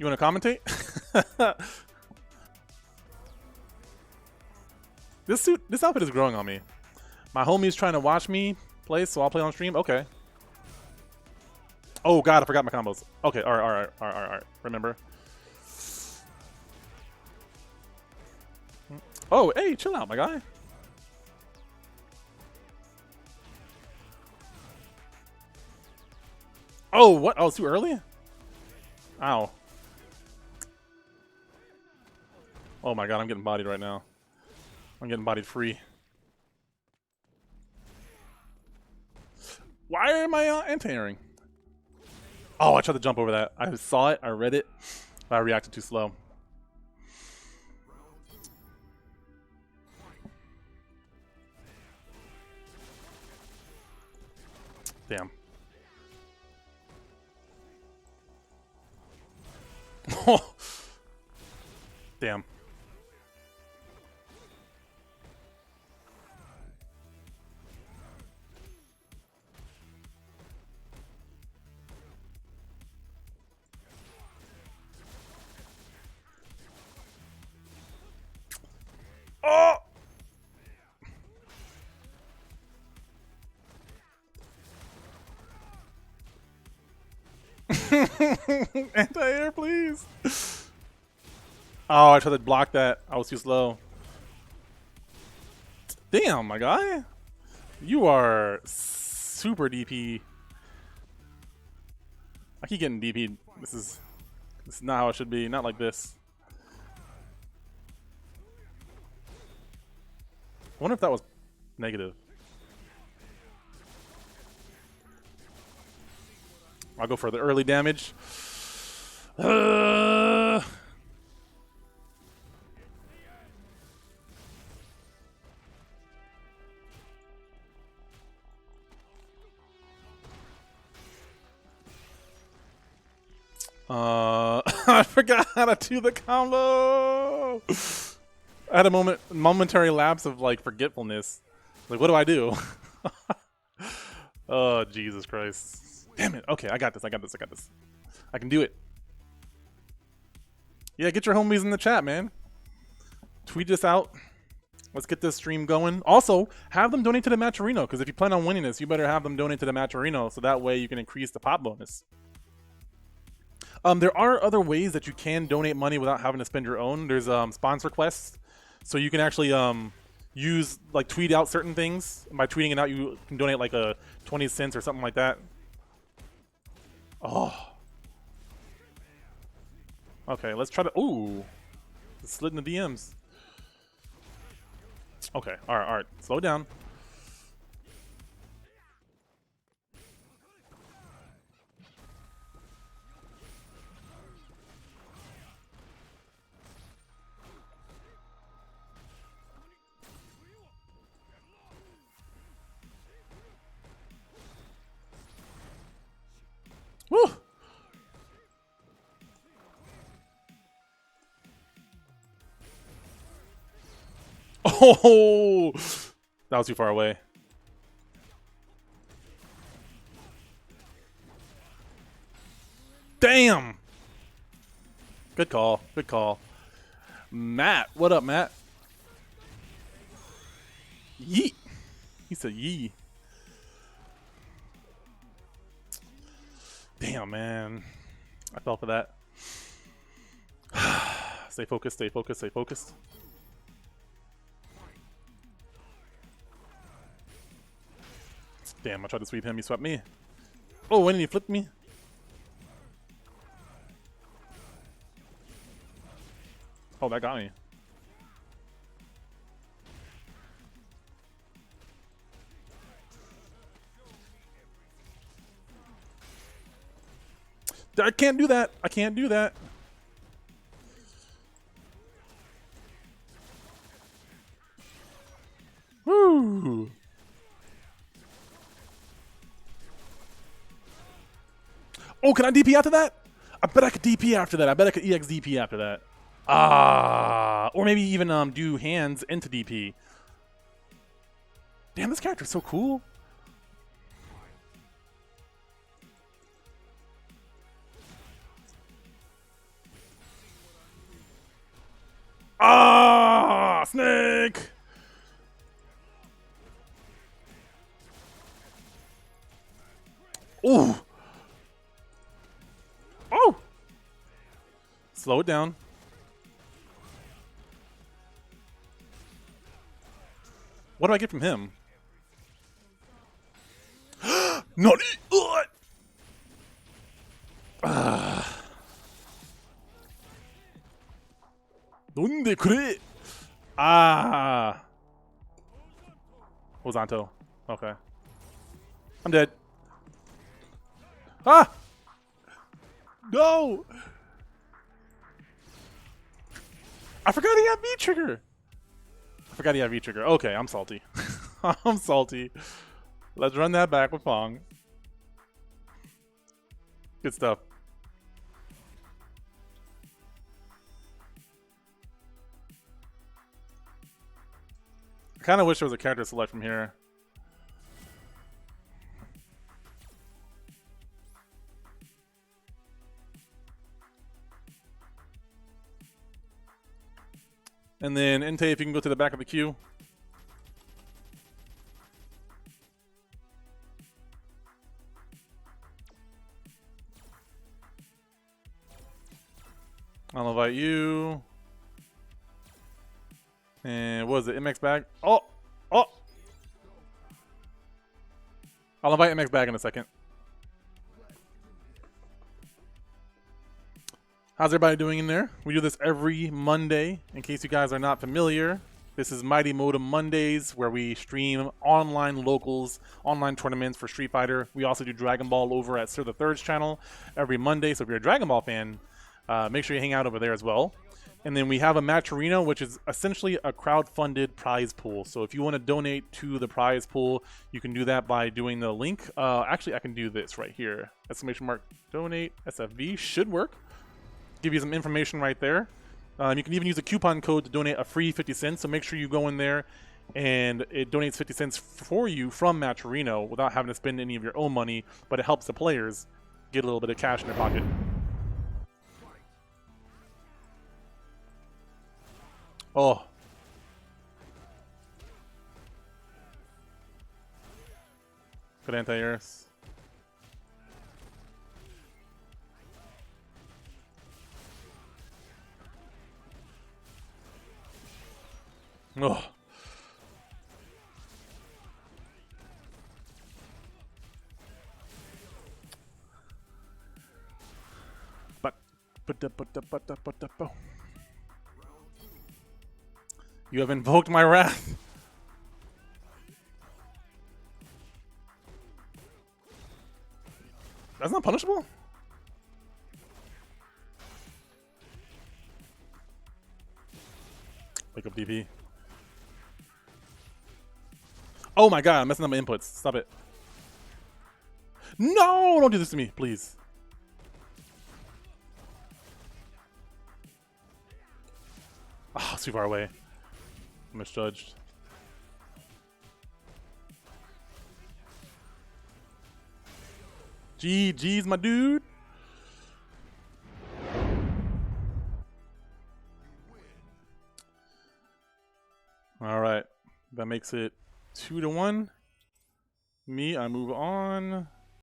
You want to commentate? This outfit is growing on me. My homie's trying to watch me play, so I'll play on stream. Okay. Oh god, I forgot my combos. Okay, alright. Remember. Oh, hey, chill out, my guy. Oh, what? Oh, it's too early? Ow. Oh my god, I'm getting bodied right now. I'm getting bodied free. Why am I anti-airing? Oh, I tried to jump over that. I saw it, I read it, but I reacted too slow. Damn. Damn. Oh! Anti-air, please. Oh, I tried to block that. I was too slow. Damn, my guy. You are super DP. I keep getting DP'd. This is not how it should be. Not like this. I wonder if that was negative. I'll go for the early damage. I forgot how to do the combo. I had a momentary lapse of like forgetfulness. Like, what do I do? Oh, Jesus Christ. Damn it. Okay, I got this. I can do it. Yeah, get your homies in the chat, man. Tweet this out. Let's get this stream going. Also, have them donate to the Matcherino, because if you plan on winning this, you better have them donate to the Matcherino, so that way you can increase the pop bonus. There are other ways that you can donate money without having to spend your own. There's sponsor quests, so you can actually use, like, tweet out certain things. And by tweeting it out, you can donate like a 20 cents or something like that. Oh. Okay, let's try to. Ooh, slid in the DMs. Okay, all right. Slow down. Woo! Oh, that was too far away. Damn! Good call. Good call. Matt, what up, Matt? Yeet. He said yee. Damn, man. I fell for that. Stay focused, stay focused, stay focused. Damn, I tried to sweep him, he swept me. Oh, and he flipped me. Oh, that got me. I can't do that. I can't do that. Woo! Oh, can I DP after that? I bet I could DP after that. I bet I could EX DP after that. Or maybe even do hands into DP. Damn, this character's so cool. Snake! Ooh! Oh! Slow it down. What do I get from him? Naughty! ¿Dónde cree? Ah! Hosanto. Okay. I'm dead. Ah! No! I forgot he had V-Trigger! I forgot he had V-Trigger. Okay, I'm salty. I'm salty. Let's run that back with Pong. Good stuff. I kind of wish there was a character select from here. And then, Entei, if you can go to the back of the queue. I'll invite you. And what is it? MX bag? Oh! Oh! I'll invite MX bag in a second. How's everybody doing in there? We do this every Monday. In case you guys are not familiar, this is Mighty Modem Mondays, where we stream online locals, online tournaments for Street Fighter. We also do Dragon Ball over at Sir the Third's channel every Monday. So if you're a Dragon Ball fan, make sure you hang out over there as well. And then we have a Match Arena, which is essentially a crowd-funded prize pool. So if you want to donate to the prize pool, you can do that by doing the link. Actually, I can do this right here. Exclamation mark donate SFV should work. Give you some information right there. You can even use a coupon code to donate a free 50 cents. So make sure you go in there and it donates 50 cents for you from Match Arena without having to spend any of your own money, but it helps the players get a little bit of cash in their pocket. Oh. Good anti-airs. Oh. But. You have invoked my wrath. That's not punishable? Wake up DP. Oh my god, I'm messing up my inputs. Stop it. No, don't do this to me, please. Oh, it's too far away. Misjudged. GG's, my dude. All right, that makes it 2-1. Me, I move on.